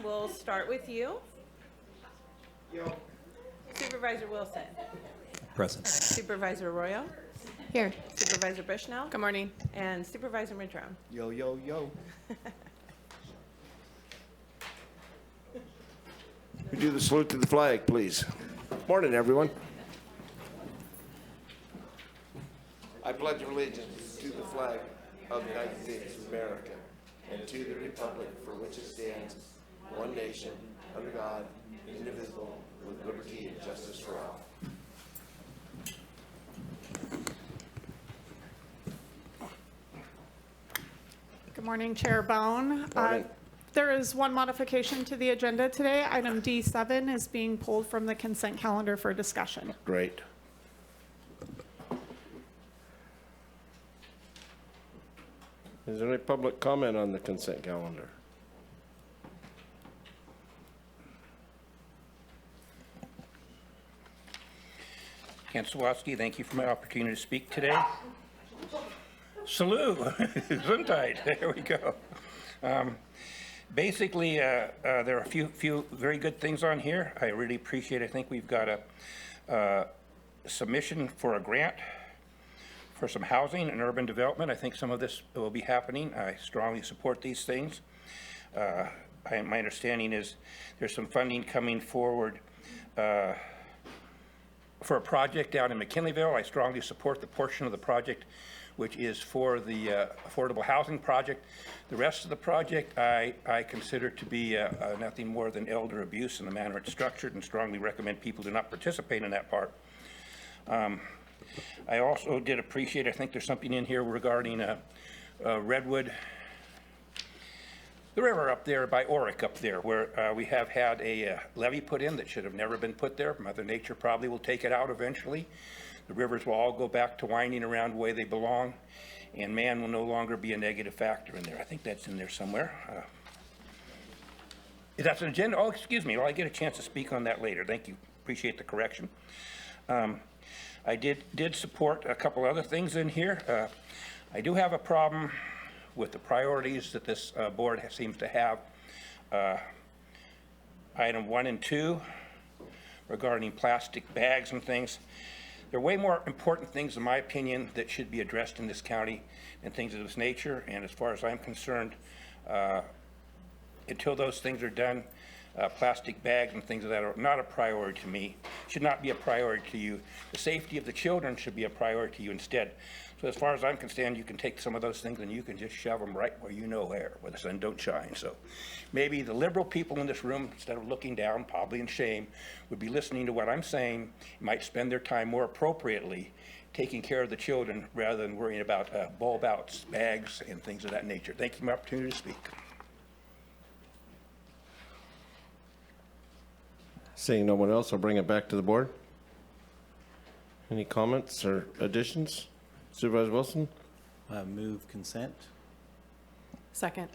we'll start with you. Supervisor Wilson. Present. Supervisor Arroyo. Here. Supervisor Bushnell. Good morning. And Supervisor Madrone. Yo, yo, yo. We do the salute to the flag, please. Morning, everyone. I pledge allegiance to the flag of the United States of America and to the republic for which it stands, one nation, under God, indivisible, with liberty and justice for all. Good morning, Chair Bohn. Morning. There is one modification to the agenda today. Item D7 is being pulled from the consent calendar for discussion. Great. Is there any public comment on the consent calendar? Ken Sawatsky, thank you for my opportunity to speak today. Salute, Gesundheit, there we go. Basically, there are a few very good things on here. I really appreciate it. I think we've got a submission for a grant for some housing and urban development. I think some of this will be happening. I strongly support these things. My understanding is there's some funding coming forward for a project down in McKinleyville. I strongly support the portion of the project which is for the affordable housing project. The rest of the project I consider to be nothing more than elder abuse in the manner it's structured, and strongly recommend people do not participate in that part. I also did appreciate, I think there's something in here regarding Redwood, the river up there by Oric up there, where we have had a levee put in that should have never been put there. Mother Nature probably will take it out eventually. The rivers will all go back to winding around the way they belong, and man will no longer be a negative factor in there. I think that's in there somewhere. That's an agenda. Oh, excuse me. Well, I get a chance to speak on that later. Thank you. Appreciate the correction. I did support a couple other things in here. I do have a problem with the priorities that this board seems to have. Item 1 and 2 regarding plastic bags and things. There are way more important things, in my opinion, that should be addressed in this county than things of this nature. And as far as I'm concerned, until those things are done, plastic bags and things of that are not a priority to me, should not be a priority to you. The safety of the children should be a priority to you instead. So as far as I'm concerned, you can take some of those things and you can just shove them right where you know where the sun don't shine. So maybe the liberal people in this room, instead of looking down, probably in shame, would be listening to what I'm saying, might spend their time more appropriately taking care of the children rather than worrying about bulb outs, bags, and things of that nature. Thank you for my opportunity to speak. Seeing no one else, I'll bring it back to the board. Any comments or additions? Supervisor Wilson? Move consent Second.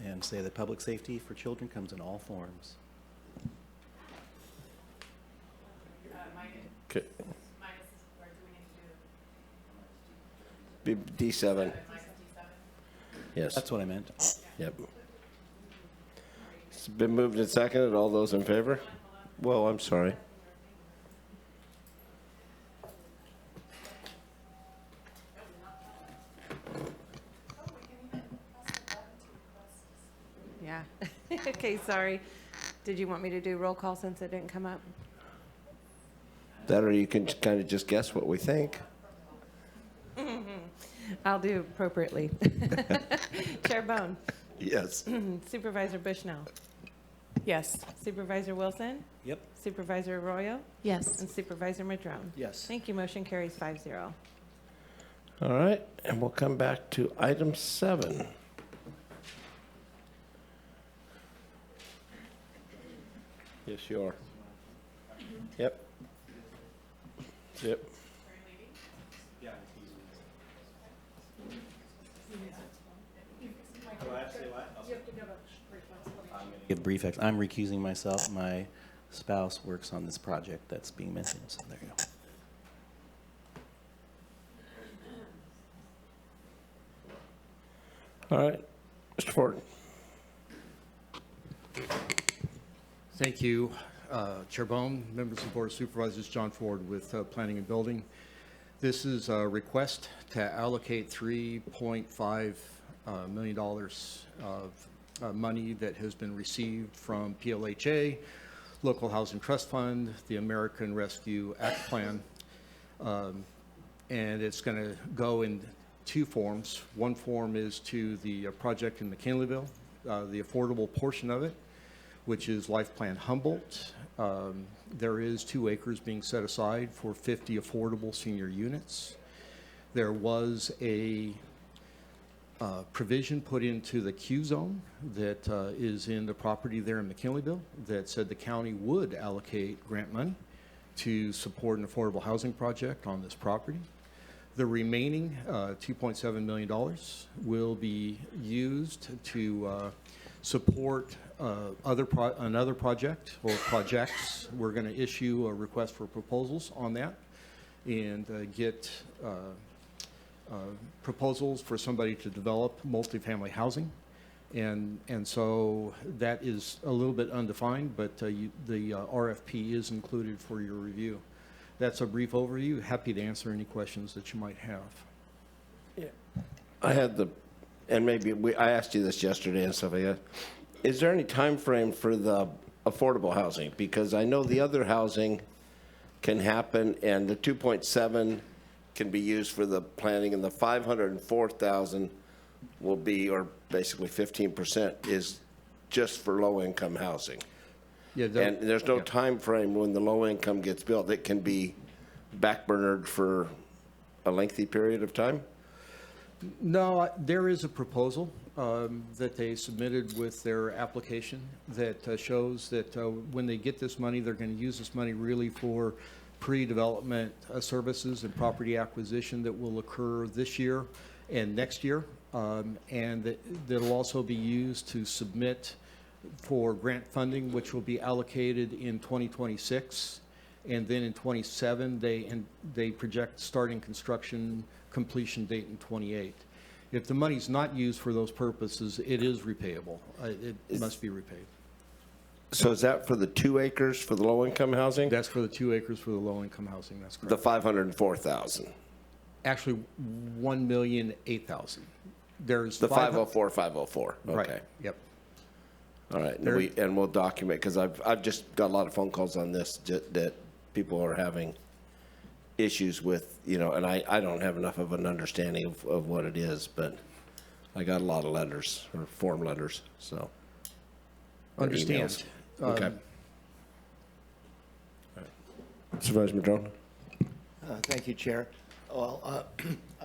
and say that public safety for children comes in all forms. Okay. D7. Yes. That's what I meant. Yep. It's been moved and seconded. All those in favor? Well, I'm sorry. Yeah. Okay, sorry. Did you want me to do roll call since it didn't come up? That, or you can kind of just guess what we think. I'll do appropriately. Chair Bohn. Yes. Supervisor Bushnell. Yes. Supervisor Wilson. Yep. Supervisor Arroyo. Yes. And Supervisor Madrone. Yes. Thank you. Motion carries 5-0. All right, and we'll come back to item 7. Yes, you are. Yep. Yep. Give brief I'm recusing myself. My spouse works on this project that's being mentioned, so there you go. All right, Mr. Ford. Thank you, Chair Bohn, members of the Board of Supervisors, John Ford with Planning and Building. This is a request to allocate $3.5 million of money that has been received from PLHA, Local Housing Trust Fund, the American Rescue Act Plan, and it's going to go in two forms. One form is to the project in McKinleyville, the affordable portion of it, which is Life Plan Humboldt. There is 2 acres being set aside for 50 affordable senior units. There was a provision put into the Q zone that is in the property there in McKinleyville that said the county would allocate grant money to support an affordable housing project on this property. The remaining $2.7 million will be used to support another project or projects. We're going to issue a request for proposals on that and get proposals for somebody to develop multifamily housing. And so that is a little bit undefined, but the RFP is included for your review. That's a brief overview. Happy to answer any questions that you might have. I had and maybe I asked you this yesterday and stuff like that. Is there any time frame for the affordable housing? Because I know the other housing can happen, and the 2.7 can be used for the planning, and the 504,000 will be, or basically 15%, is just for low-income housing. Yeah, And there's no time frame when the low income gets built. It can be backburnered for a lengthy period of time? No, there is a proposal that they submitted with their application that shows that when they get this money, they're going to use this money really for pre-development services and property acquisition that will occur this year and next year. And that'll also be used to submit for grant funding, which will be allocated in 2026. And then in 27, they project starting construction completion date in 28. If the money's not used for those purposes, it is repayable. It must be repaid. So is that for the 2 acres for the low-income housing? That's for the 2 acres for the low-income housing, that's correct. The 504,000? Actually, 1,008,000. There's The 504. Okay. Right, yep. All right, and we'll document, because I've just got a lot of phone calls on this that people are having issues with, and I don't have enough of an understanding of what it is, but I got a lot of letters, or form letters, so. or Understand. emails. Okay. Supervisor Madrone? Thank you, Chair. Well,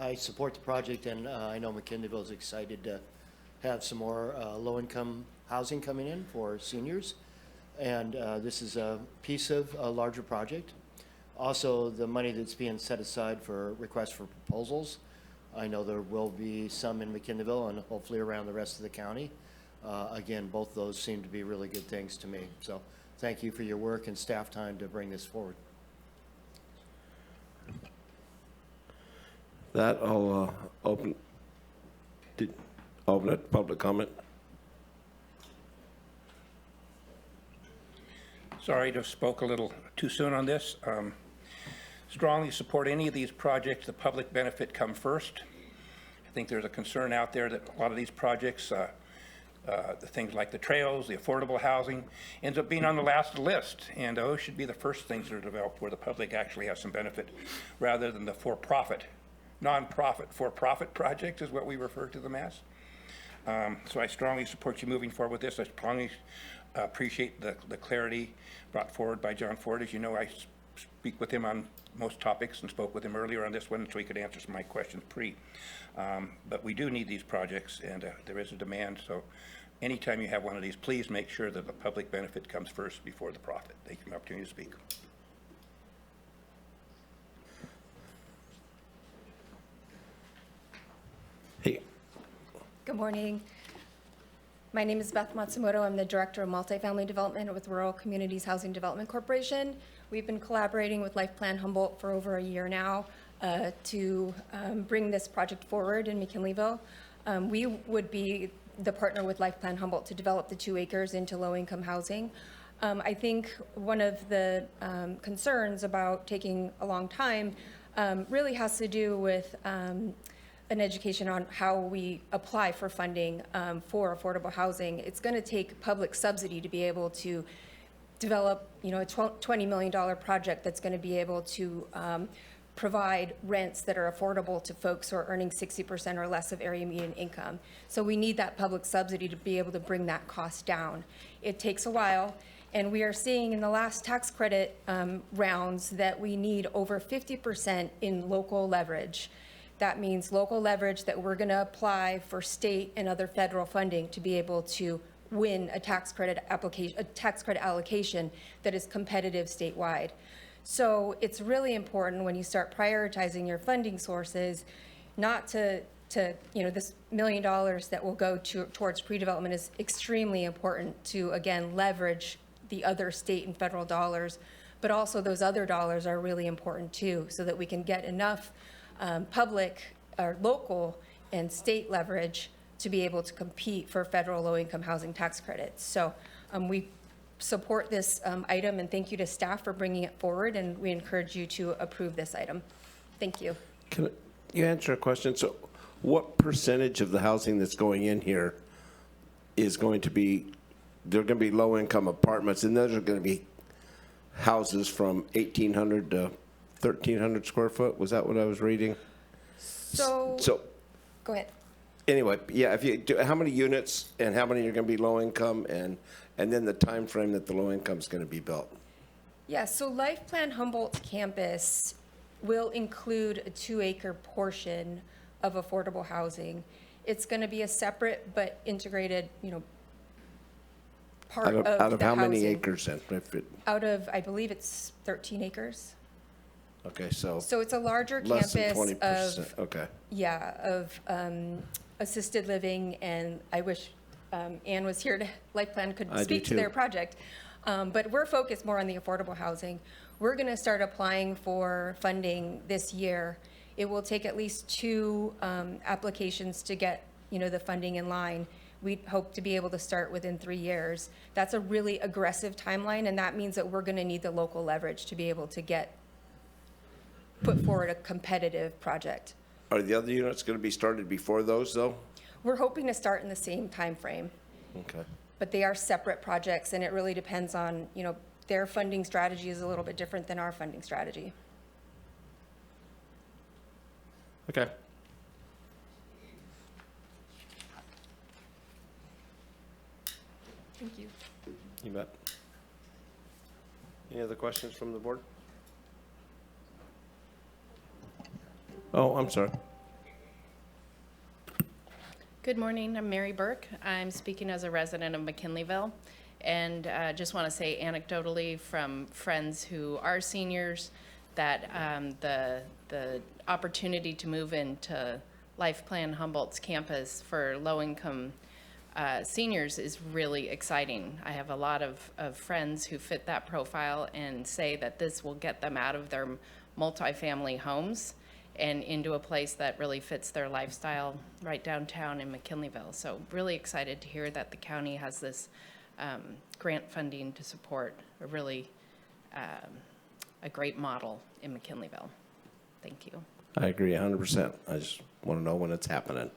I support the project, and I know McKinleyville is excited to have some more low-income housing coming in for seniors. And this is a piece of a larger project. Also, the money that's being set aside for requests for proposals, I know there will be some in McKinleyville and hopefully around the rest of the county. Again, both those seem to be really good things to me. So thank you for your work and staff time to bring this forward. That I'll open it to public comment. Sorry to have spoke a little too soon on this. Strongly support any of these projects. The public benefit come first. I think there's a concern out there that a lot of these projects, the things like the trails, the affordable housing, ends up being on the last of the list. And those should be the first things that are developed where the public actually has some benefit, rather than the for-profit, non-profit, for-profit projects is what we refer to them as. So I strongly support you moving forward with this. I strongly appreciate the clarity brought forward by John Ford. As you know, I speak with him on most topics and spoke with him earlier on this one so he could answer some of my questions but we do need these projects, and there is a demand. So anytime you have one of these, please make sure that the public benefit comes first before the profit. Thank you for the opportunity to speak. Hey. Good morning. My name is Beth Matsumoto. I'm the Director of Multifamily Development with Rural Communities Housing Development Corporation. We've been collaborating with Life Plan Humboldt for over a year now to bring this project forward in McKinleyville. We would be the partner with Life Plan Humboldt to develop the 2 acres into low-income housing. I think one of the concerns about taking a long time really has to do with an education on how we apply for funding for affordable housing. It's going to take public subsidy to be able to develop, a $20 million project that's going to be able to provide rents that are affordable to folks who are earning 60% or less of area median income. So we need that public subsidy to be able to bring that cost down. It takes a while, and we are seeing in the last tax credit rounds that we need over 50% in local leverage. That means local leverage that we're going to apply for state and other federal funding to be able to win a tax credit application, a tax credit allocation that is competitive statewide. So it's really important when you start prioritizing your funding sources, not to this $1 million that will go towards pre-development is extremely important to, again, leverage the other state and federal dollars, but also those other dollars are really important too, so that we can get enough public or local and state leverage to be able to compete for federal low-income housing tax credits. So we support this item, and thank you to staff for bringing it forward, and we encourage you to approve this item. Thank you. Can you answer a question? So what percentage of the housing that's going in here is going to be, they're going to be low-income apartments, and those are going to be houses from 1,800 to 1,300 square foot? Was that what I was reading? So go ahead. Anyway, yeah, if you do, how many units and how many are going to be low income, and then the time frame that the low income is going to be built? Yeah, so Life Plan Humboldt campus will include a 2-acre portion of affordable housing. It's going to be a separate but integrated, part of Out of the how many housing. acres then? Out of, I believe it's 13 acres. Okay, so So it's a larger less than campus 20%. of, Okay. of assisted living, and I wish Ann was here to, Life Plan could I do speak to too. their project. But we're focused more on the affordable housing. We're going to start applying for funding this year. It will take at least 2 applications to get, the funding in line. We hope to be able to start within 3 years. That's a really aggressive timeline, and that means that we're going to need the local leverage to be able to put forward a competitive project. Are the other units going to be started before those, though? We're hoping to start in the same time frame, Okay. but they are separate projects, and it really depends on, their funding strategy is a little bit different than our funding strategy. Okay. Thank you. You bet. Any other questions from the board? Oh, I'm sorry. Good morning, I'm Mary Burke. I'm speaking as a resident of McKinleyville, and just want to say anecdotally from friends who are seniors that the opportunity to move into Life Plan Humboldt's campus for low-income seniors is really exciting. I have a lot of friends who fit that profile and say that this will get them out of their multifamily homes and into a place that really fits their lifestyle right downtown in McKinleyville. So really excited to hear that the county has this grant funding to support a really a great model in McKinleyville. Thank you. I agree 100%. I just want to know when it's happening.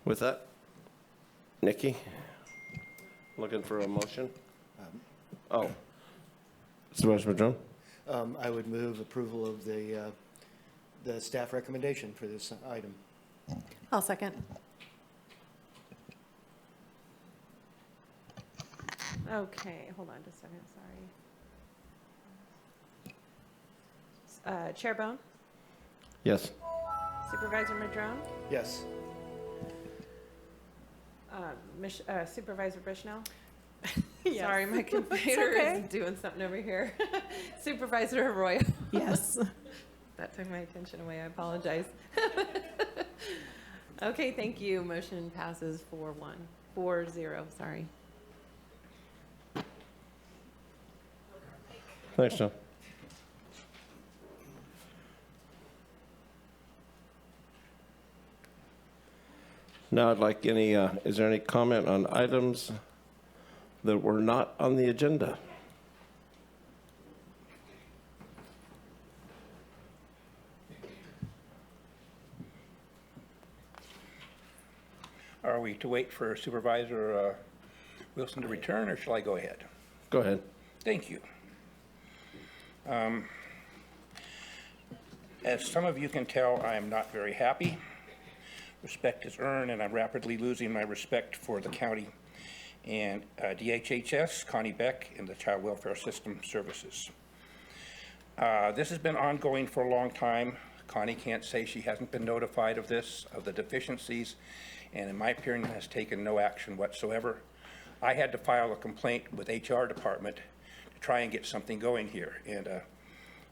With that, Nikki, looking for a motion? Supervisor Madrone? I would move approval of the staff recommendation for this item. I'll second. Okay, hold on just a second, sorry. Chair Bohn, Yes. Supervisor Madrone, Yes. Supervisor Bushnell. Sorry, my computer is doing something over here. Supervisor Arroyo. Yes. That took my attention away, I apologize. Okay, thank you. Motion passes 4-0, sorry. Thanks, John. Now I'd like is there any comment on items that were not on the agenda? Are we to wait for Supervisor Wilson to return, or shall I go ahead? Go ahead. Thank you. As some of you can tell, I am not very happy. Respect is earned, and I'm rapidly losing my respect for the county and DHHS, Connie Beck, and the Child Welfare System Services. This has been ongoing for a long time. Connie can't say she hasn't been notified of this, of the deficiencies, and in my opinion has taken no action whatsoever. I had to file a complaint with HR department to try and get something going here, and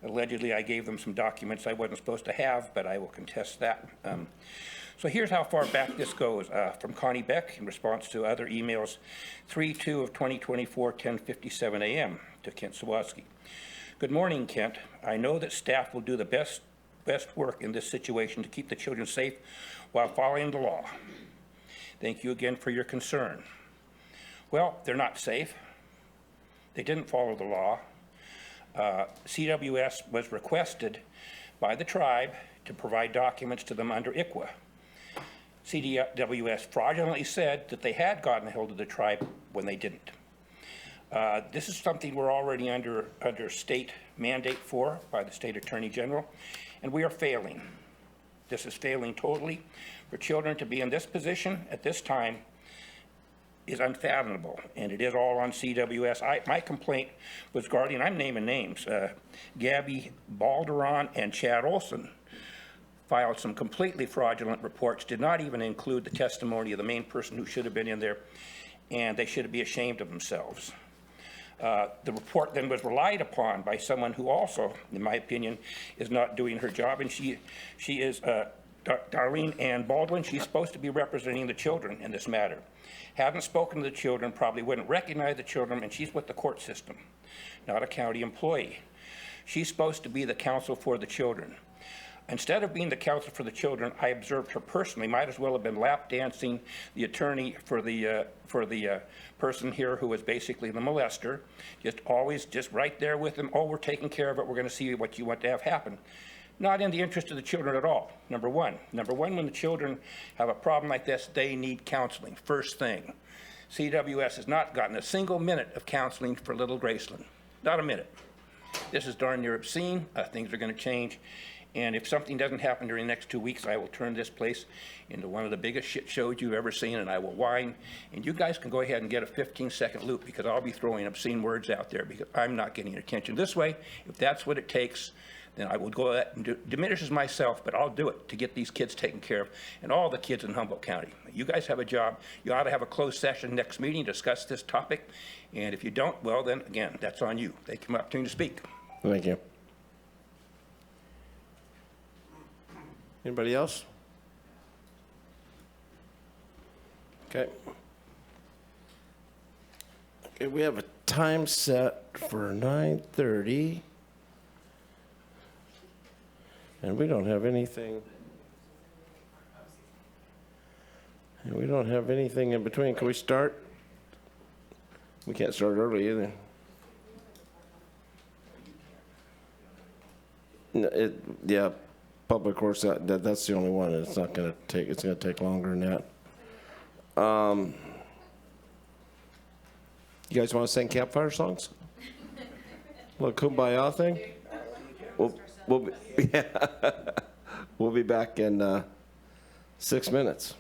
allegedly I gave them some documents I wasn't supposed to have, but I will contest that. So here's how far back this goes. From Connie Beck, in response to other emails, 3/2 of 2024, 10:57 a.m. to Kent Sawatsky. Good morning, Kent. I know that staff will do the best work in this situation to keep the children safe while following the law. Thank you again for your concern. Well, they're not safe. They didn't follow the law. CWS was requested by the tribe to provide documents to them under ICWA. CWS fraudulently said that they had gotten a hold of the tribe when they didn't. This is something we're already under state mandate for by the state attorney general, and we are failing. This is failing totally. For children to be in this position at this time is unfathomable, and it is all on CWS. My complaint was regarding, I'm naming names, Gabby Balderon and Chad Olson filed some completely fraudulent reports, did not even include the testimony of the main person who should have been in there, and they should be ashamed of themselves. The report then was relied upon by someone who also, in my opinion, is not doing her job, and she is Darlene Ann Baldwin. She's supposed to be representing the children in this matter. Hasn't spoken to the children, probably wouldn't recognize the children, and she's with the court system, not a county employee. She's supposed to be the counsel for the children. Instead of being the counsel for the children, I observed her personally, might as well have been lap dancing the attorney for the person here who was basically the molester, just right there with them. Oh, we're taking care of it. We're going to see what you want to have happen. Not in the interest of the children at all, number one. Number one, when the children have a problem like this, they need counseling, first thing. CWS has not gotten a single minute of counseling for little Graceland, not a minute. This is darn near obscene. Things are going to change. And if something doesn't happen during the next 2 weeks, I will turn this place into one of the biggest shit shows you've ever seen, and I will whine. And you guys can go ahead and get a 15-second loop, because I'll be throwing obscene words out there because I'm not getting attention. This way, if that's what it takes, then I will go that and diminishes myself, but I'll do it to get these kids taken care of and all the kids in Humboldt County. You guys have a job. You ought to have a closed session next meeting, discuss this topic. And if you don't, well, then again, that's on you. They come up to you to speak. Thank you. Anybody else? Okay. Okay, we have a time set for 9:30. And we don't have anything. And we don't have anything in between. Can we start? We can't start early either. No, yeah, public works, that's the only one. It's not going to take, it's going to take longer than that. You guys want to sing campfire songs? Little kumbaya thing? We'll be, yeah. We'll be back in 6 minutes.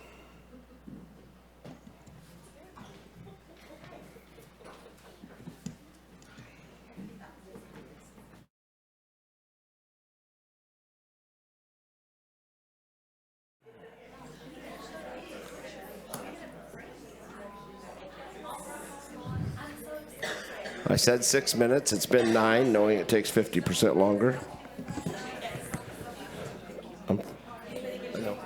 I said 6 minutes. It's been 9, knowing it takes 50% longer. I know.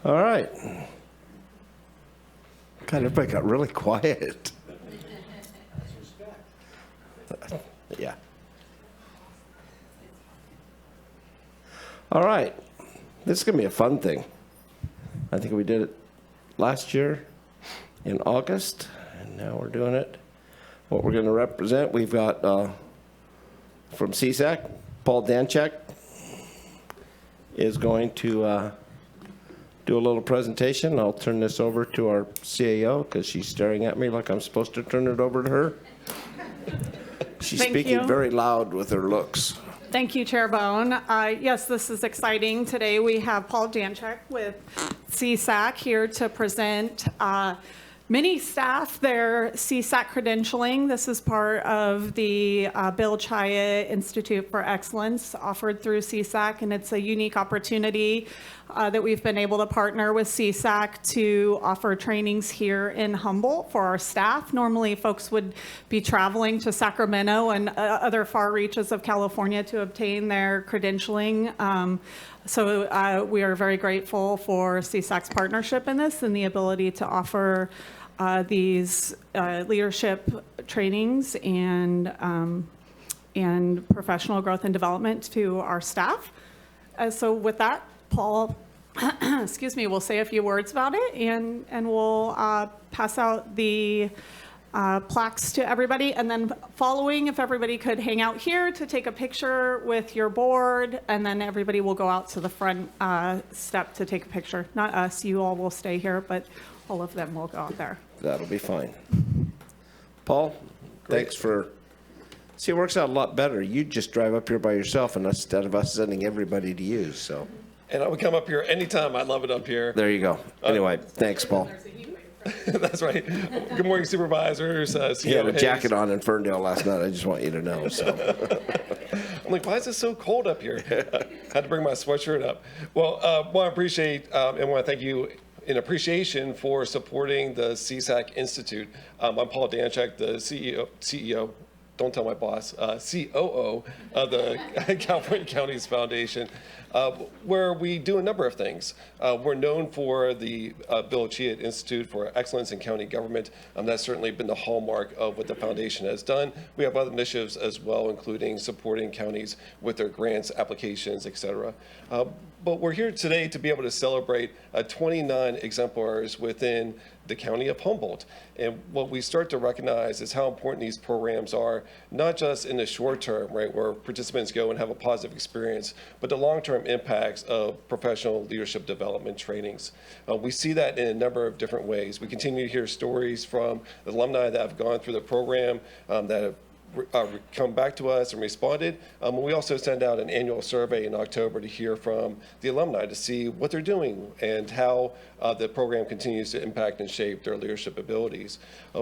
All right. God, everybody got really quiet. Yeah. All right. This is going to be a fun thing. I think we did it last year in August, and now we're doing it. What we're going to represent, we've got from CSAC, Paul Danchek is going to do a little presentation. I'll turn this over to our CAO because she's staring at me like I'm supposed to turn it over to her. She's Thank speaking you. very loud with her looks. Thank you, Chair Bohn. Yes, this is exciting. Today we have Paul Danchek with CSAC here to present many staff their CSAC credentialing. This is part of the Bill Chaya Institute for Excellence offered through CSAC, and it's a unique opportunity that we've been able to partner with CSAC to offer trainings here in Humboldt for our staff. Normally, folks would be traveling to Sacramento and other far reaches of California to obtain their credentialing. So we are very grateful for CSAC's partnership in this and the ability to offer these leadership trainings and professional growth and development to our staff. So with that, Paul, excuse me, we'll say a few words about it, and we'll pass out the plaques to everybody. And then following, if everybody could hang out here to take a picture with your board, and then everybody will go out to the front step to take a picture. Not us, you all will stay here, but all of them will go out there. That'll be fine. Paul, thanks for, see, it works out a lot better. You just drive up here by yourself and instead of us sending everybody to you, so. And I would come up here anytime. I love it up here. There you go. Anyway, thanks, Paul. That's right. Good morning, supervisors. He had a CEO jacket Hayes. on in Ferndale last night. I just want you to know, so. I'm like, why is it so cold up here? Had to bring my sweatshirt up. Well, want to appreciate and want to thank you in appreciation for supporting the CSAC Institute. I'm Paul Danchek, the CEO, don't tell my boss, COO of the California Counties Foundation, where we do a number of things. We're known for the Bill Chaya Institute for Excellence in County Government. That's certainly been the hallmark of what the foundation has done. We have other initiatives as well, including supporting counties with their grants, applications, et cetera. But we're here today to be able to celebrate 29 exemplars within the county of Humboldt. And what we start to recognize is how important these programs are, not just in the short term, right, where participants go and have a positive experience, but the long-term impacts of professional leadership development trainings. We see that in a number of different ways. We continue to hear stories from alumni that have gone through the program, that have come back to us and responded. We also send out an annual survey in October to hear from the alumni to see what they're doing and how the program continues to impact and shape their leadership abilities.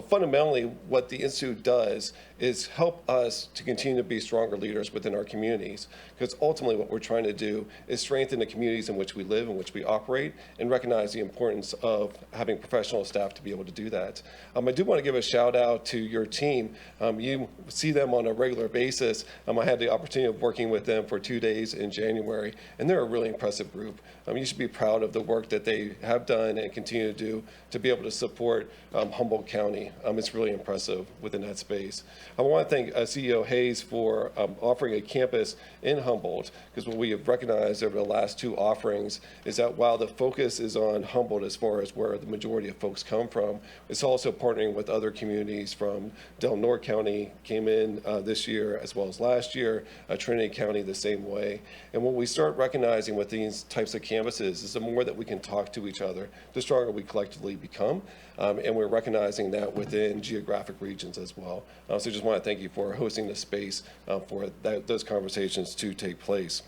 Fundamentally, what the Institute does is help us to continue to be stronger leaders within our communities, because ultimately what we're trying to do is strengthen the communities in which we live, in which we operate, and recognize the importance of having professional staff to be able to do that. I do want to give a shout out to your team. You see them on a regular basis. I had the opportunity of working with them for 2 days in January, and they're a really impressive group. You should be proud of the work that they have done and continue to do to be able to support Humboldt County. It's really impressive within that space. I want to thank CEO Hayes for offering a campus in Humboldt, because what we have recognized over the last 2 offerings is that while the focus is on Humboldt as far as where the majority of folks come from, it's also partnering with other communities from Del Norte County came in this year as well as last year, Trinity County the same way. And what we start recognizing with these types of campuses is the more that we can talk to each other, the stronger we collectively become. And we're recognizing that within geographic regions as well. So just want to thank you for hosting the space for those conversations to take place.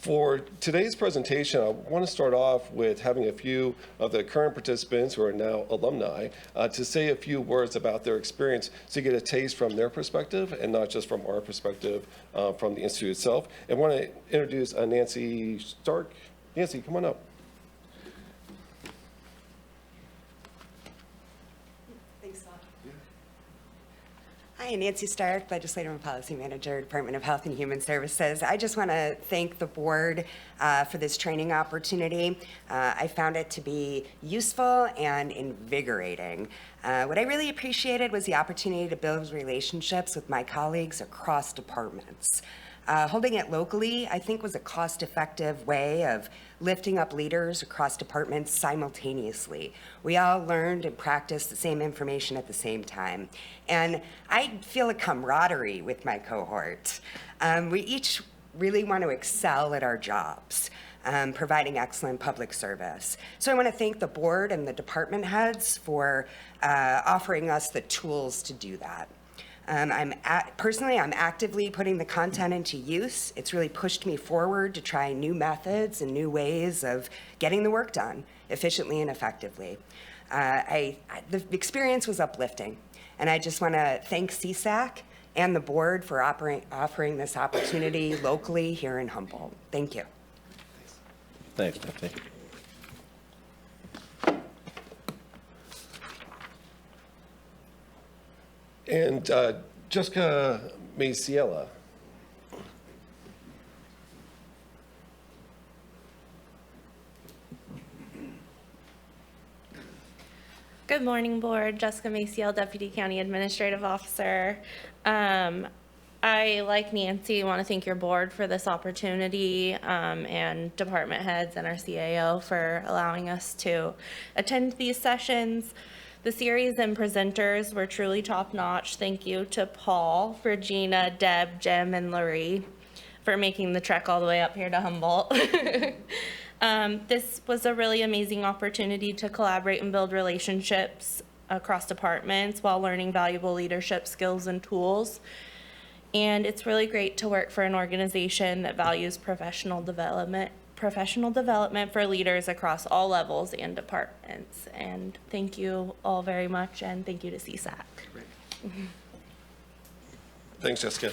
For today's presentation, I want to start off with having a few of the current participants who are now alumni to say a few words about their experience so you get a taste from their perspective and not just from our perspective from the Institute itself. And I want to introduce Nancy Stark. Nancy, come on up. Hi, Nancy Stark, Legislative and Policy Manager, Department of Health and Human Services. I just want to thank the board for this training opportunity. I found it to be useful and invigorating. What I really appreciated was the opportunity to build relationships with my colleagues across departments. Holding it locally, I think, was a cost-effective way of lifting up leaders across departments simultaneously. We all learned and practiced the same information at the same time. And I feel a camaraderie with my cohort. We each really want to excel at our jobs, providing excellent public service. So I want to thank the board and the department heads for offering us the tools to do that. Personally, I'm actively putting the content into use. It's really pushed me forward to try new methods and new ways of getting the work done efficiently and effectively. The experience was uplifting, and I just want to thank CSAC and the board for offering this opportunity locally here in Humboldt. Thank you. Thanks, Natalie. And Jessica Maciela. Good morning, Board. Jessica Maciel, Deputy County Administrative Officer. I, like Nancy, want to thank your board for this opportunity and department heads and our CAO for allowing us to attend these sessions. The series and presenters were truly top-notch. Thank you to Paul, Regina, Deb, Jim, and Laurie for making the trek all the way up here to Humboldt. This was a really amazing opportunity to collaborate and build relationships across departments while learning valuable leadership skills and tools. And it's really great to work for an organization that values professional development for leaders across all levels and departments. And thank you all very much, and thank you to CSAC. Thanks, Jessica.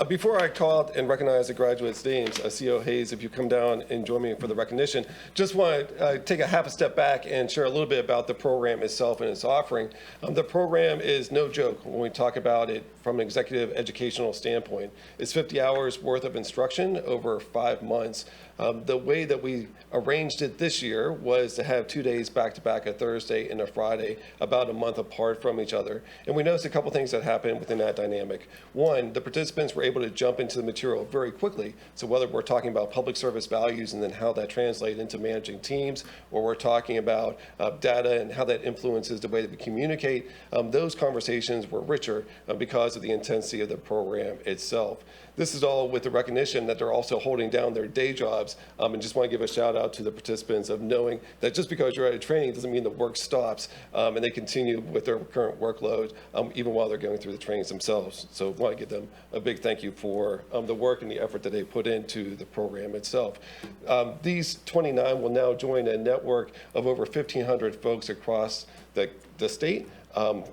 Before I call out and recognize the graduates' names, CEO Hayes, if you come down and join me for the recognition, just want to take a half a step back and share a little bit about the program itself and its offering. The program is no joke when we talk about it from an executive educational standpoint. It's 50 hours worth of instruction over 5 months. The way that we arranged it this year was to have 2 days back-to-back, a Thursday and a Friday, about a month apart from each other. And we noticed a couple things that happened within that dynamic. One, the participants were able to jump into the material very quickly. So whether we're talking about public service values and then how that translates into managing teams, or we're talking about data and how that influences the way that we communicate, those conversations were richer because of the intensity of the program itself. This is all with the recognition that they're also holding down their day jobs, and just want to give a shout out to the participants of knowing that just because you're at a training doesn't mean the work stops, and they continue with their current workload even while they're going through the trainings themselves. So I want to give them a big thank you for the work and the effort that they put into the program itself. These 29 will now join a network of over 1,500 folks across the state,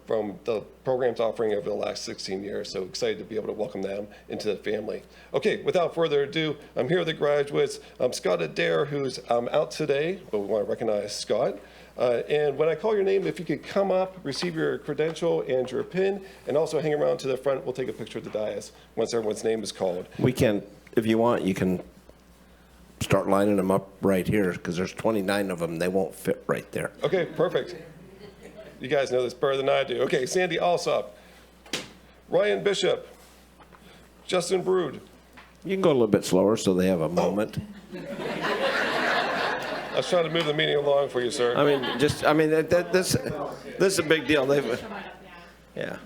from the program's offering over the last 16 years. So excited to be able to welcome them into the family. Okay, without further ado, I'm here with the graduates. Scott Adair, who's out today, but we want to recognize Scott. And when I call your name, if you could come up, receive your credential and your pin, and also hang around to the front. We'll take a picture of the dais once everyone's name is called. We can, if you want, you can start lining them up right here, because there's 29 of them. They won't fit right there. Okay, perfect. You guys know this better than I do. Okay, Sandy Alsop, Ryan Bishop, Justin Brood. You can go a little bit slower so they have a moment. I was trying to move the meeting along for you, sir. This is a big deal. Yeah.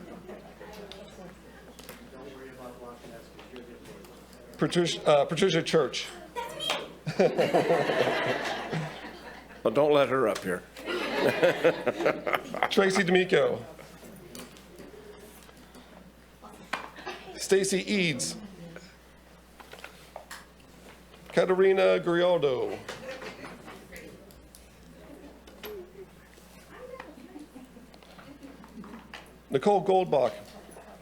Patricia Church. Well, don't let her up here. Tracy D'Amico. Stacy Eads. Katerina Grialdo. Nicole Goldbach.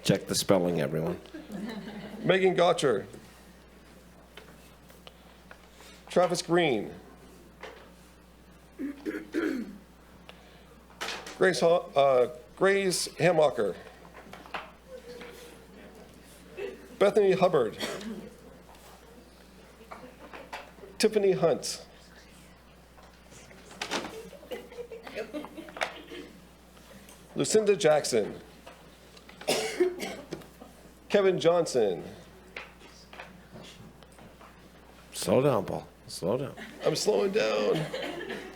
Check the spelling, everyone. Megan Gotcher. Travis Green. Grace Hammacher. Bethany Hubbard. Tiffany Hunt. Lucinda Jackson. Kevin Johnson. Slow down, Paul. Slow down. I'm slowing down.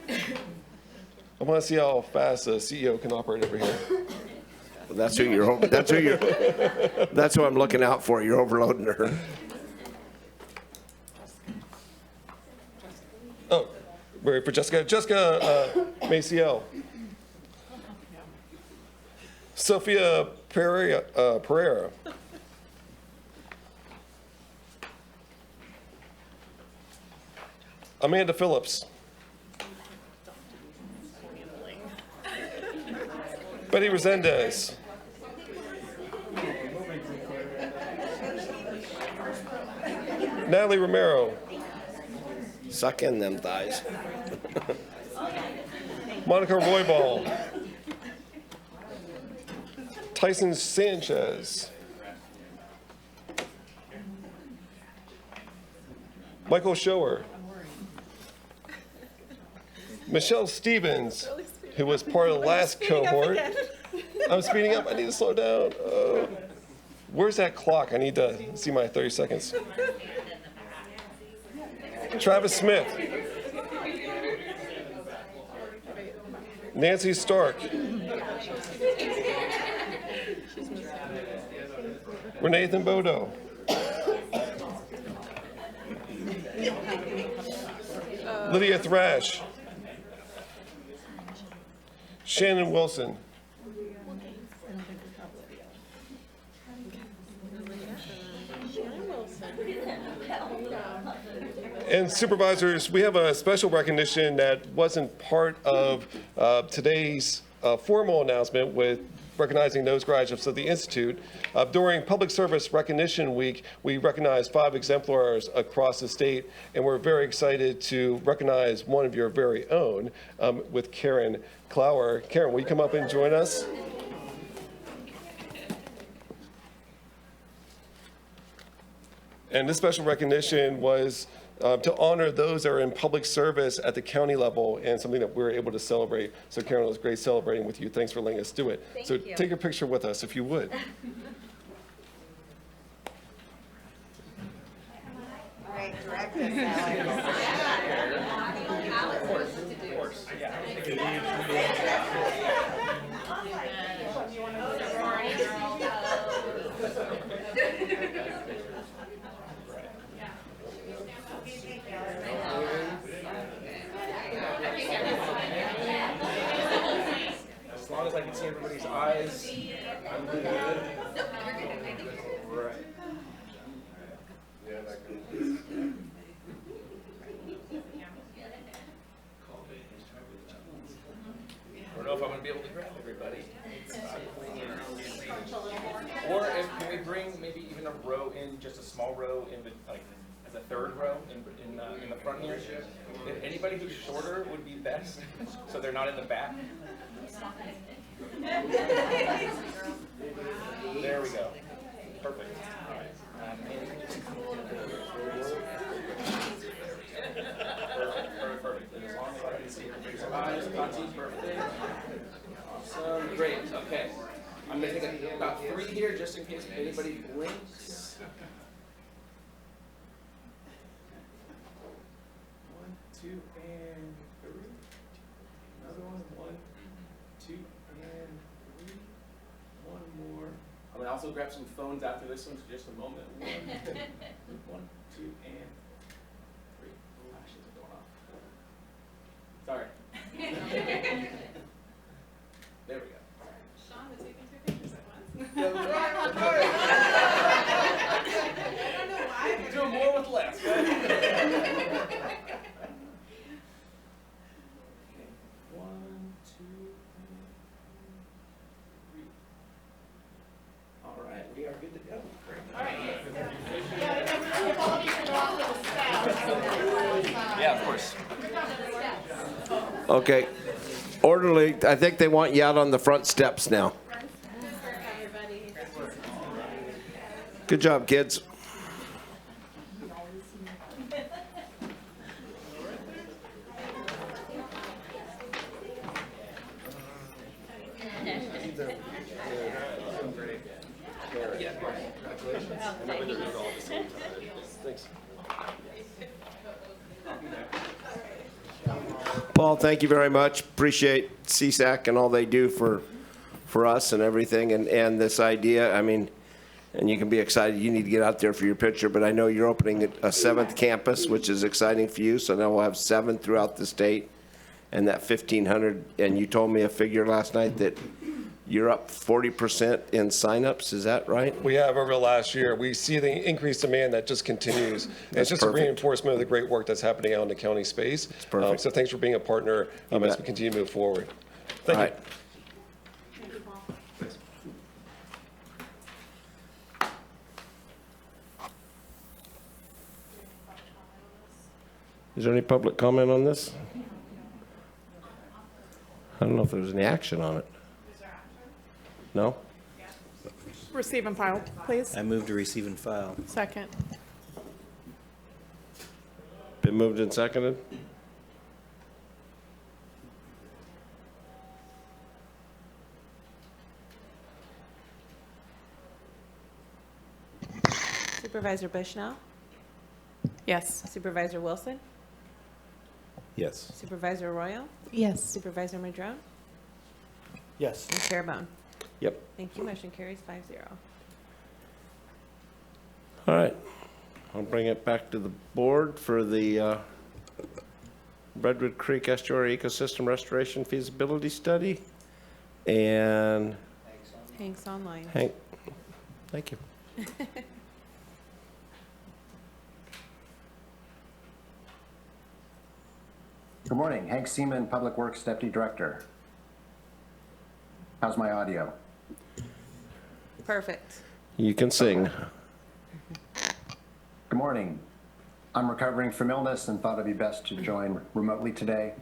I want to see how fast a CEO can operate over here. That's who you're. That's who I'm looking out for. You're overloading her. Oh, we're ready for Jessica. Jessica Maciel. Sophia Pereira. Amanda Phillips. Betty Resendez. Natalie Romero. Suck in them thighs. Monica Roybal. Tyson Sanchez. Michael Shower. Michelle Stevens, who was part of the last cohort. I'm speeding up. I need to slow down. Oh. Where's that clock? I need to see my 30 seconds. Travis Smith. Nancy Stark. Renathan Bodo. Lydia Thrash. Shannon Wilson. And supervisors, we have a special recognition that wasn't part of today's formal announcement with recognizing those graduates of the Institute. During Public Service Recognition Week, we recognized 5 exemplars across the state, and we're very excited to recognize one of your very own with Karen Clower. Karen, will you come up and join us? And this special recognition was to honor those that are in public service at the county level, and something that we're able to celebrate. So Karen, it was great celebrating with you. Thanks for letting us do it. Thank so you. Take a picture with us if you would. All right, direct us, Alex. As long as I can see everybody's eyes, I'm good. Right. I don't know if I'm going to be able to grab everybody. Or if can we bring maybe even a row in, just a small row in the like as a third row in the front here. If anybody who's shorter would be best, so they're not in the back. There we go. Perfect. All right. Perfect. As long as I can see everybody's eyes, perfect. Awesome. Great. Okay. I'm going to take about 3 here just in case anybody blinks. 1, 2, and 3. Another one. 1, 2, and 3. One more. I'm going to also grab some phones after this one for just a moment. 1, 2, and 3. Flashes are going off. Sorry. There we go. Sean, we're taking 2 pictures at once. I don't know why. Doing more with less. Right? Okay. 1, 2, 3. All right, we are good to go. All right. Yeah, of course. Okay. Orderly, I think they want you out on the front steps now. Good job, kids. Paul, thank you very much. Appreciate CSAC and all they do for us and everything, and this idea. I mean, and you can be excited. You need to get out there for your picture, but I know you're opening a 7th campus, which is exciting for you. So now we'll have 7 throughout the state, and that 1,500. And you told me a figure last night that you're up 40% in signups. Is that right? We have over the last year. We see the increased demand that just continues. It's just perfect. a reinforcement of the great work that's happening out in the county space. It's perfect. So thanks for being a partner as bet. we continue to move forward. Thank All you. right. Is there any public comment on this? I don't know if there's any action on it. No? Receive and file, please. I move to receive and file. Second. Been moved and seconded? Supervisor Bushnell, Yes. Supervisor Wilson, Yes. Supervisor Arroyo, Yes. Supervisor Madrone, Yes. and Chair Bohn. Yep. Thank you. Motion carries 5-0. All right. I'll bring it back to the board for the Redwood Creek Estuary Ecosystem Restoration Feasibility Study. And Hank's online. Hank, thank you. Good morning, Hank Seaman, Public Works Deputy Director. How's my audio? Perfect. You can sing. Good morning. I'm recovering from illness and thought it'd be best to join remotely today.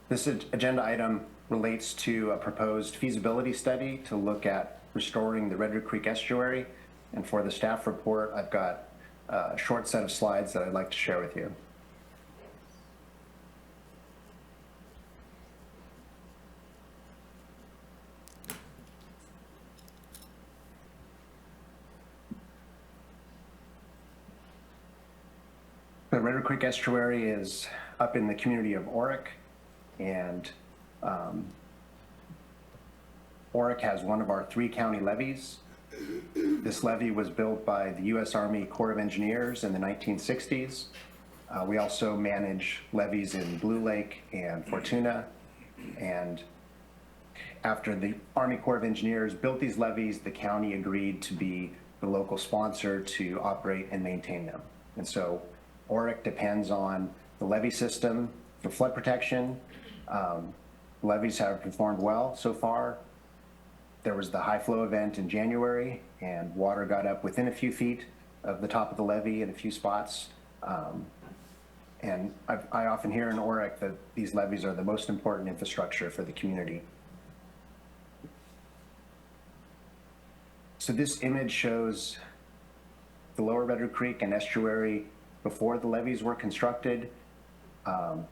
This agenda item relates to a proposed feasibility study to look at restoring the Redwood Creek Estuary. And for the staff report, I've got a short set of slides that I'd like to share with you. The Redwood Creek Estuary is up in the community of Oric, and Oric has one of our 3 county levees. This levee was built by the U.S. Army Corps of Engineers in the 1960s. We also manage levees in Blue Lake and Fortuna, and after the Army Corps of Engineers built these levees, the county agreed to be the local sponsor to operate and maintain them. And so Oric depends on the levee system for flood protection. Levees have performed well so far. There was the high flow event in January, and water got up within a few feet of the top of the levee in a few spots. And I often hear in Oric that these levees are the most important infrastructure for the community. So this image shows the lower Redwood Creek and estuary before the levees were constructed. And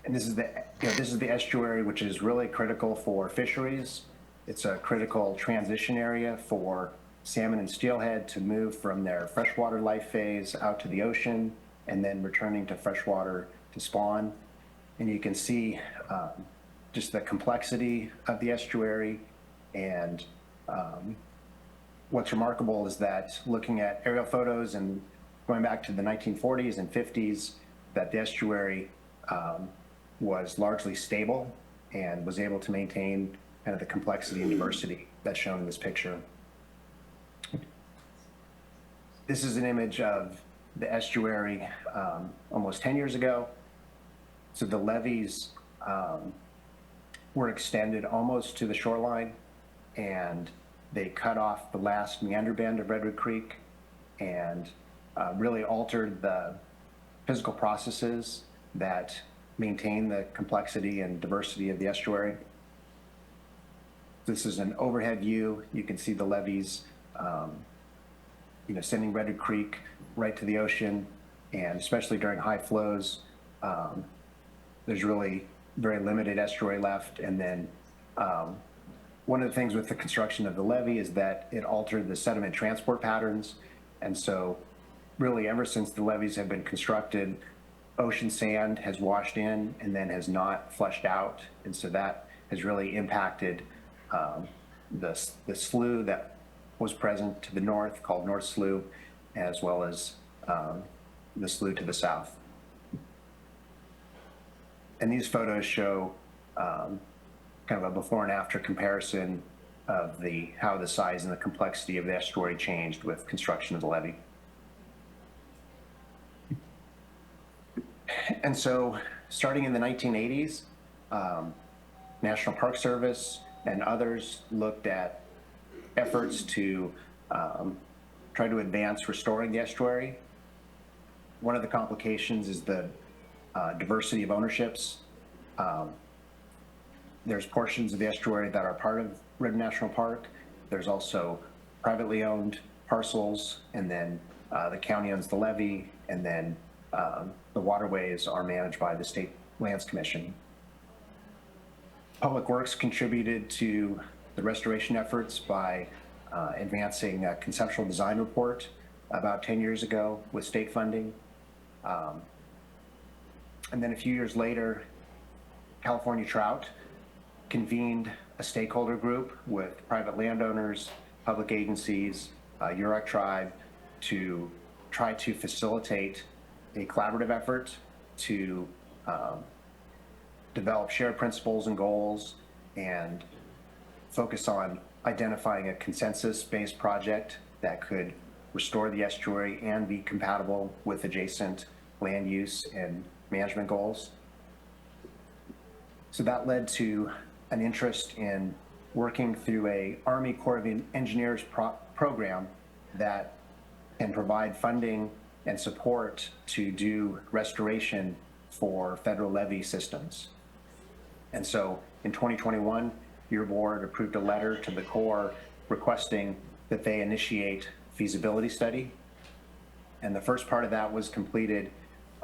this is the estuary, which is really critical for fisheries. It's a critical transition area for salmon and steelhead to move from their freshwater life phase out to the ocean and then returning to freshwater to spawn. And you can see just the complexity of the estuary. And what's remarkable is that looking at aerial photos and going back to the 1940s and 50s, that the estuary was largely stable and was able to maintain kind of the complexity and diversity that's shown in this picture. This is an image of the estuary almost 10 years ago. So the levees were extended almost to the shoreline, and they cut off the last meander bend of Redwood Creek and really altered the physical processes that maintain the complexity and diversity of the estuary. This is an overhead view. You can see the levees, sending Red Hook Creek right to the ocean, and especially during high flows, there's really very limited estuary left. And then one of the things with the construction of the levee is that it altered the sediment transport patterns. And so really ever since the levees have been constructed, ocean sand has washed in and then has not flushed out. And so that has really impacted the slough that was present to the north, called North Slough, as well as the slough to the south. And these photos show kind of a before and after comparison of how the size and the complexity of the estuary changed with construction of the levee. And so starting in the 1980s, National Park Service and others looked at efforts to try to advance restoring the estuary. One of the complications is the diversity of ownerships. There's portions of the estuary that are part of Red National Park. There's also privately owned parcels, and then the county owns the levee, and then the waterways are managed by the State Lands Commission. Public Works contributed to the restoration efforts by advancing a conceptual design report about 10 years ago with state funding. And then a few years later, California Trout convened a stakeholder group with private landowners, public agencies, Yurok tribe, to try to facilitate a collaborative effort to develop shared principles and goals and focus on identifying a consensus-based project that could restore the estuary and be compatible with adjacent land use and management goals. So that led to an interest in working through a Army Corps of Engineers program that can provide funding and support to do restoration for federal levee systems. And so in 2021, your board approved a letter to the Corps requesting that they initiate feasibility study. And the first part of that was completed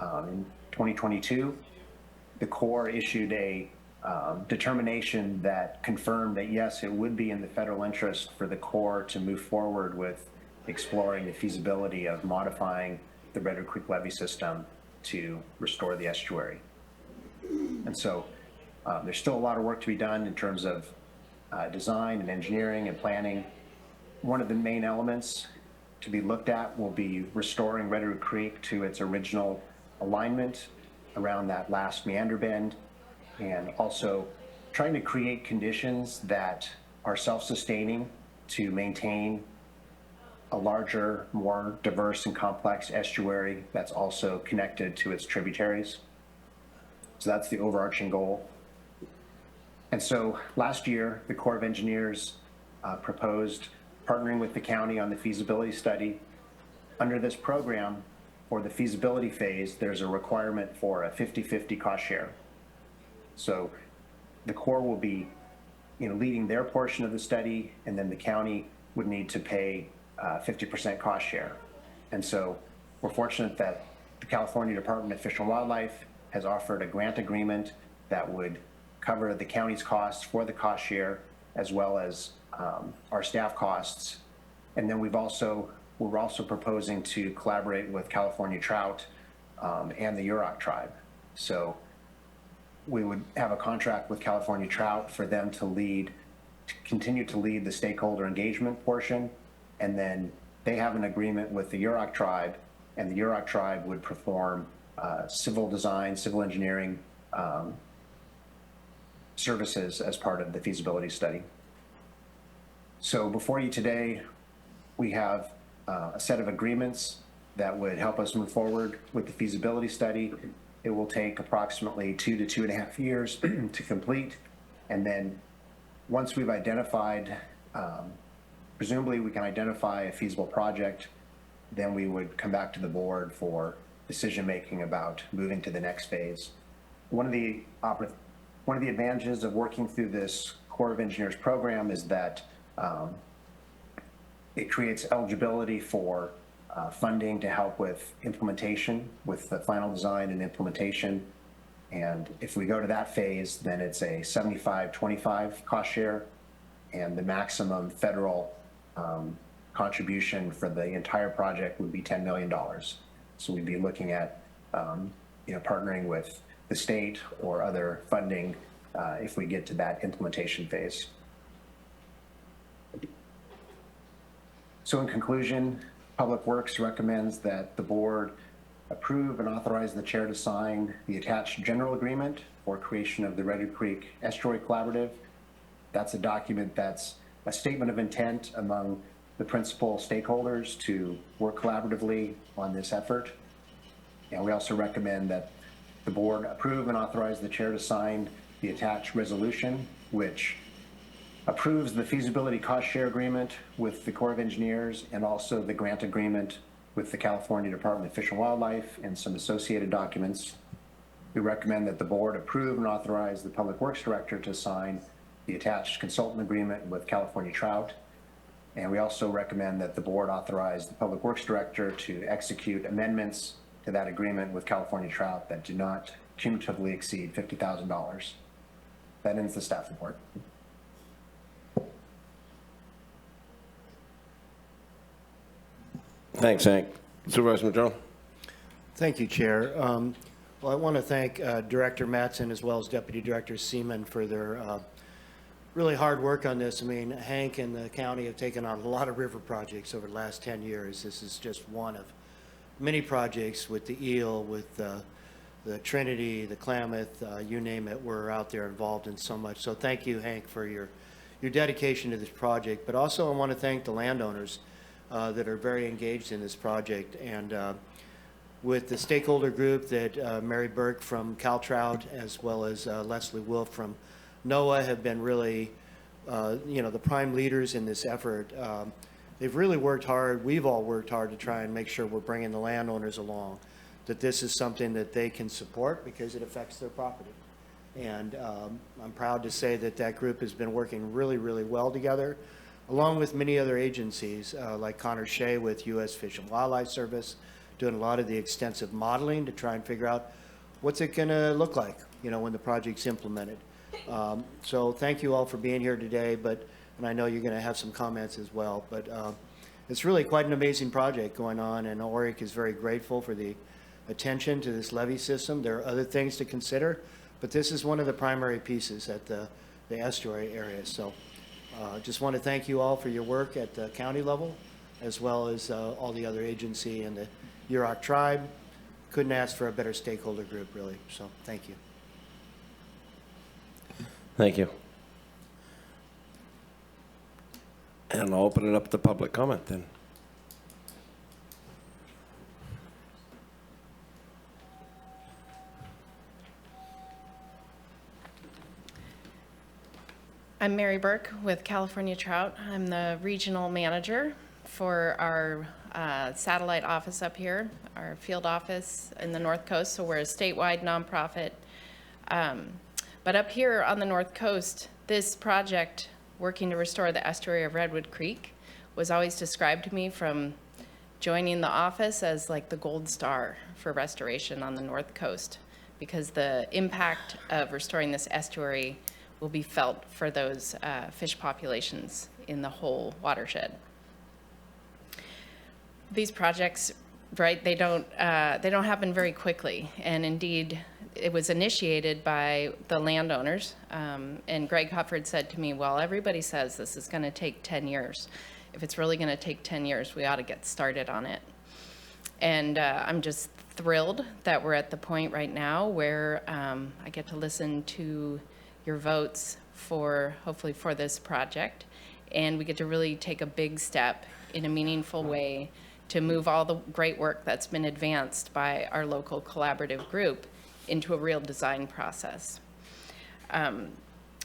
in 2022. The Corps issued a determination that confirmed that yes, it would be in the federal interest for the Corps to move forward with exploring the feasibility of modifying the Red Hook Creek levee system to restore the estuary. And so there's still a lot of work to be done in terms of design and engineering and planning. One of the main elements to be looked at will be restoring Red Hook Creek to its original alignment around that last meander bend, and also trying to create conditions that are self-sustaining to maintain a larger, more diverse and complex estuary that's also connected to its tributaries. So that's the overarching goal. And so last year, the Corps of Engineers proposed partnering with the county on the feasibility study. Under this program, for the feasibility phase, there's a requirement for a 50-50 cost share. So the Corps will be leading their portion of the study, and then the county would need to pay 50% cost share. And so we're fortunate that the California Department of Fish and Wildlife has offered a grant agreement that would cover the county's costs for the cost share, as well as our staff costs. And then we're also proposing to collaborate with California Trout and the Yurok tribe. So we would have a contract with California Trout for them to continue to lead the stakeholder engagement portion. And then they have an agreement with the Yurok tribe, and the Yurok tribe would perform civil design, civil engineering services as part of the feasibility study. So before you today, we have a set of agreements that would help us move forward with the feasibility study. It will take approximately 2 to 2.5 years to complete. And then once we've identified, presumably we can identify a feasible project, then we would come back to the board for decision-making about moving to the next phase. One of the advantages of working through this Corps of Engineers program is that it creates eligibility for funding to help with implementation, with the final design and implementation. And if we go to that phase, then it's a 75-25 cost share, and the maximum federal contribution for the entire project would be $10 million. So we'd be looking at partnering with the state or other funding if we get to that implementation phase. So in conclusion, Public Works recommends that the board approve and authorize the chair to sign the attached general agreement for creation of the Redwood Creek Estuary Collaborative. That's a document that's a statement of intent among the principal stakeholders to work collaboratively on this effort. And we also recommend that the board approve and authorize the chair to sign the attached resolution, which approves the feasibility cost share agreement with the Corps of Engineers and also the grant agreement with the California Department of Fish and Wildlife and some associated documents. We recommend that the board approve and authorize the Public Works Director to sign the attached consultant agreement with California Trout. And we also recommend that the board authorize the Public Works Director to execute amendments to that agreement with California Trout that do not cumulatively exceed $50,000. That ends the staff report. Thanks, Hank. Supervisor Madrone. Thank you, Chair. Well, I want to thank Director Mattson as well as Deputy Director Seaman for their really hard work on this. I mean, Hank and the county have taken on a lot of river projects over the last 10 years. This is just one of many projects with the Eel, with the Trinity, the Klamath, you name it. We're out there involved in so much. So thank you, Hank, for your dedication to this project. But also I want to thank the landowners that are very engaged in this project. And with the stakeholder group that Mary Burke from CalTrout as well as Leslie Wolf from NOAA have been really, the prime leaders in this effort. They've really worked hard. We've all worked hard to try and make sure we're bringing the landowners along, that this is something that they can support because it affects their property. And I'm proud to say that that group has been working really, really well together, along with many other agencies like Connor Shea with U.S. Fish and Wildlife Service, doing a lot of the extensive modeling to try and figure out what's it going to look like, when the project's implemented. So thank you all for being here today, and I know you're going to have some comments as well, but it's really quite an amazing project going on, and ORIC is very grateful for the attention to this levee system. There are other things to consider, but this is one of the primary pieces at the estuary area. So just want to thank you all for your work at the county level, as well as all the other agency and the Yurok tribe. Couldn't ask for a better stakeholder group, really. So thank you. Thank you. And I'll open it up to public comment then. I'm Mary Burke with California Trout. I'm the regional manager for our satellite office up here, our field office in the North Coast. So we're a statewide nonprofit. But up here on the North Coast, this project, working to restore the estuary of Redwood Creek, was always described to me from joining the office as like the gold star for restoration on the North Coast, because the impact of restoring this estuary will be felt for those fish populations in the whole watershed. These projects, right, they don't happen very quickly, and indeed, it was initiated by the landowners, and Greg Hufford said to me, well, everybody says this is going to take 10 years. If it's really going to take 10 years, we ought to get started on it. And I'm just thrilled that we're at the point right now where I get to listen to your votes hopefully for this project, and we get to really take a big step in a meaningful way to move all the great work that's been advanced by our local collaborative group into a real design process.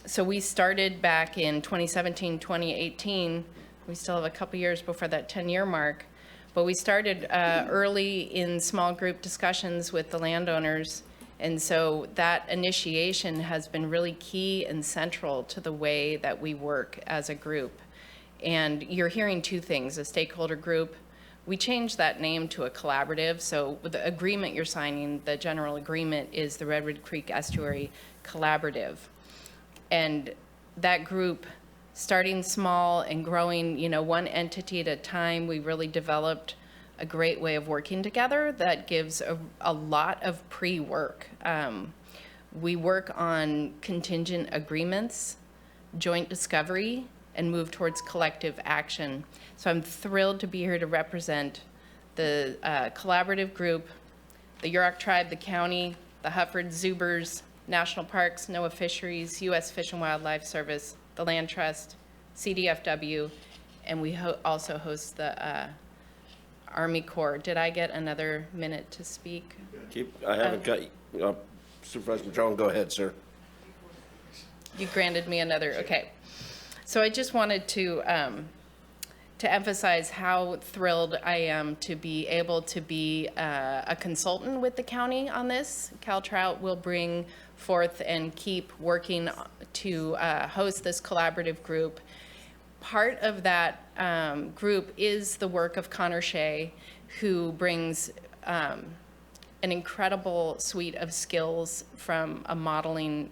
So we started back in 2017, 2018. We still have a couple years before that 10-year mark, but we started early in small group discussions with the landowners And so that initiation has been really key and central to the way that we work as a group. And you're hearing two things, a stakeholder group. We changed that name to a collaborative. So with the agreement you're signing, the general agreement is the Redwood Creek Estuary Collaborative. And that group, starting small and growing, you know, one entity at a time, we really developed a great way of working together that gives a lot of pre-work. We work on contingent agreements, joint discovery, and move towards collective action. So I'm thrilled to be here to represent the collaborative group, the Yurok tribe, the county, the Hufford Zubers, National Parks, NOAA Fisheries, U.S. Fish and Wildlife Service, the Land Trust, CDFW, and we also host the Army Corps. Did I get another minute to speak? I haven't got, Supervisor Madrone, go ahead, sir. You granted me another, okay. So I just wanted to emphasize how thrilled I am to be able to be a consultant with the county on this. Cal Trout will bring forth and keep working to host this collaborative group. Part of that group is the work of Connor Shea, who brings an incredible suite of skills from a modeling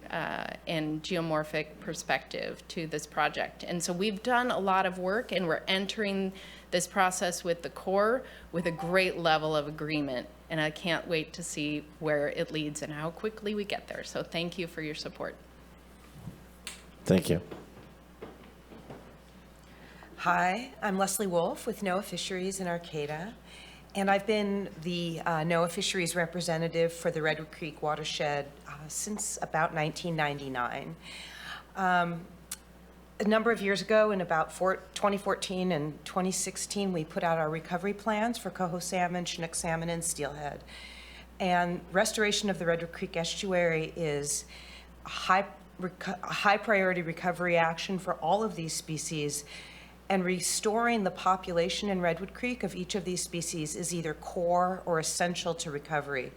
and geomorphic perspective to this project. And so we've done a lot of work, and we're entering this process with the Corps with a great level of agreement. And I can't wait to see where it leads and how quickly we get there. So thank you for your support. Thank you. Hi, I'm Leslie Wolf with NOAA Fisheries in Arcata, and I've been the NOAA Fisheries representative for the Redwood Creek watershed since about 1999. A number of years ago, in about 2014 and 2016, we put out our recovery plans for coho salmon, Chinook salmon, and steelhead. And restoration of the Redwood Creek estuary is a high priority recovery action for all of these species. And restoring the population in Redwood Creek of each of these species is either core or essential to recovery.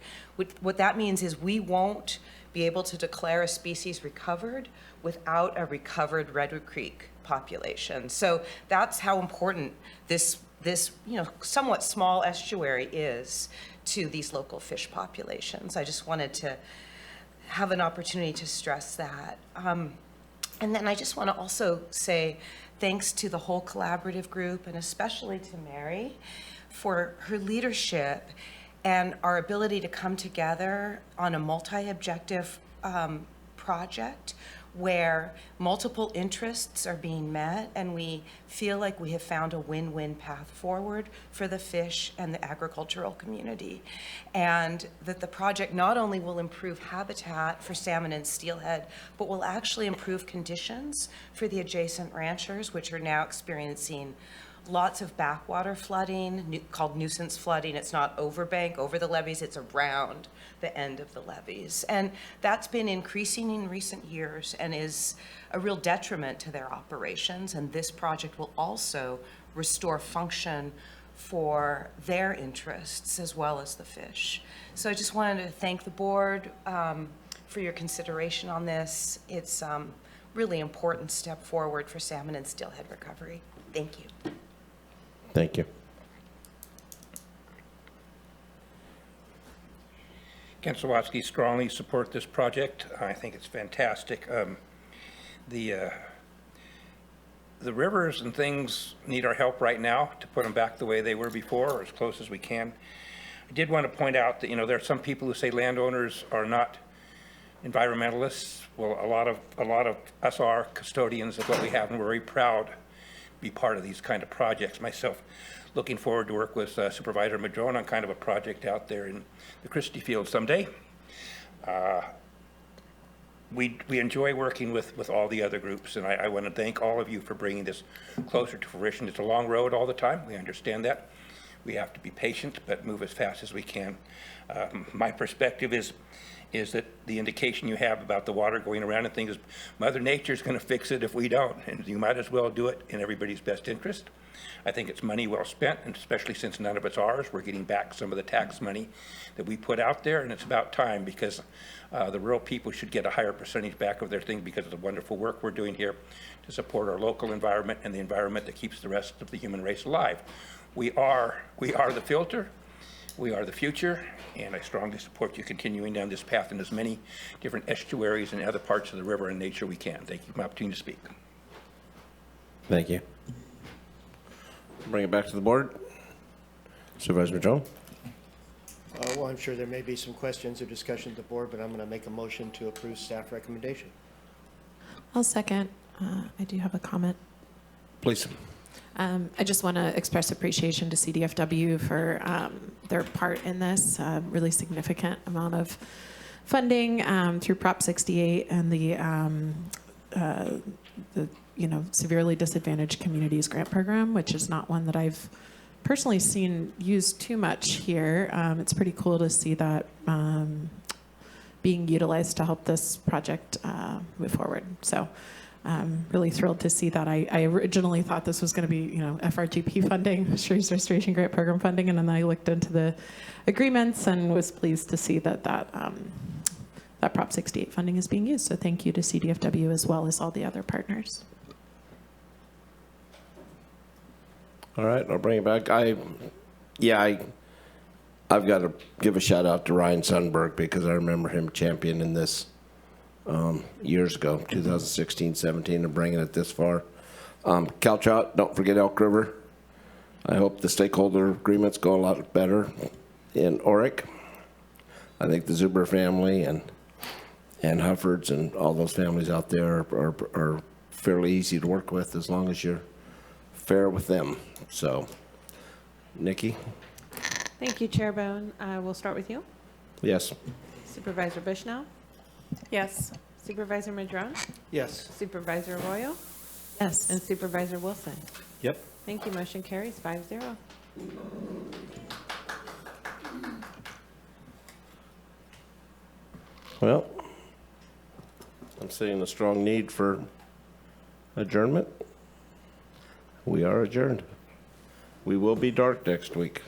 What that means is we won't be able to declare a species recovered without a recovered Redwood Creek population. So that's how important this somewhat small estuary is to these local fish populations. I just wanted to have an opportunity to stress that. And then I just want to also say thanks to the whole collaborative group, and especially to Mary for her leadership and our ability to come together on a multi-objective project where multiple interests are being met, and we feel like we have found a win-win path forward for the fish and the agricultural community. And that the project not only will improve habitat for salmon and steelhead, but will actually improve conditions for the adjacent ranchers, which are now experiencing lots of backwater flooding, called nuisance flooding. It's not over the levees, it's around the end of the levees. And that's been increasing in recent years and is a real detriment to their operations. And this project will also restore function for their interests as well as the fish. So I just wanted to thank the board for your consideration on this. It's a really important step forward for salmon and steelhead recovery. Thank you. Thank you. Kansawatsky strongly support this project. I think it's fantastic. The rivers and things need our help right now to put them back the way they were before, or as close as we can. I did want to point out that, there are some people who say landowners are not environmentalists. Well, a lot of us are custodians of what we have, and we're very proud to be part of these kind of projects. Myself, looking forward to work with Supervisor Madrone on kind of a project out there in the Christie Field someday. We enjoy working with all the other groups, and I want to thank all of you for bringing this closer to fruition. It's a long road all the time. We understand that. We have to be patient, but move as fast as we can. My perspective is that the indication you have about the water going around and things is Mother Nature's going to fix it if we don't, and you might as well do it in everybody's best interest. I think it's money well spent, and especially since none of it's ours, we're getting back some of the tax money that we put out there, and it's about time, because the rural people should get a higher percentage back of their thing because of the wonderful work we're doing here to support our local environment and the environment that keeps the rest of the human race alive. We are the filter. We are the future, and I strongly support you continuing down this path in as many different estuaries and other parts of the river and nature we can. Thank you for my opportunity to speak. Thank you. Bring it back to the board. Supervisor Madrone. Well, I'm sure there may be some questions or discussion at the board, but I'm going to make a motion to approve staff recommendation. I'll second. I do have a comment. Please. I just want to express appreciation to CDFW for their part in this really significant amount of funding through Prop 68 and the severely disadvantaged communities grant program, which is not one that I've personally seen used too much here. It's pretty cool to see that being utilized to help this project move forward. So I'm really thrilled to see that. I originally thought this was going to be, FRGP funding, Streets Restoration Grant Program funding, and then I looked into the agreements and was pleased to see that Prop 68 funding is being used. So thank you to CDFW as well as all the other partners. All right, I'll bring it back. I've got to give a shout out to Ryan Sundberg, because I remember him championing this years ago, 2016, 17, and bringing it this far. Caltrout, don't forget Elk River. I hope the stakeholder agreements go a lot better in Oric. I think the Zuber family and Huffords and all those families out there are fairly easy to work with as long as you're fair with them. So, Nikki? Thank you, Chair Bohn. We'll start with you. Yes. Supervisor Bushnell? Yes. Supervisor Madrone? Yes. Supervisor Arroyo? Yes. And Supervisor Wilson? Yep. Thank you. Motion carries 5-0. Well, I'm seeing a strong need for adjournment. We are adjourned. We will be dark next week.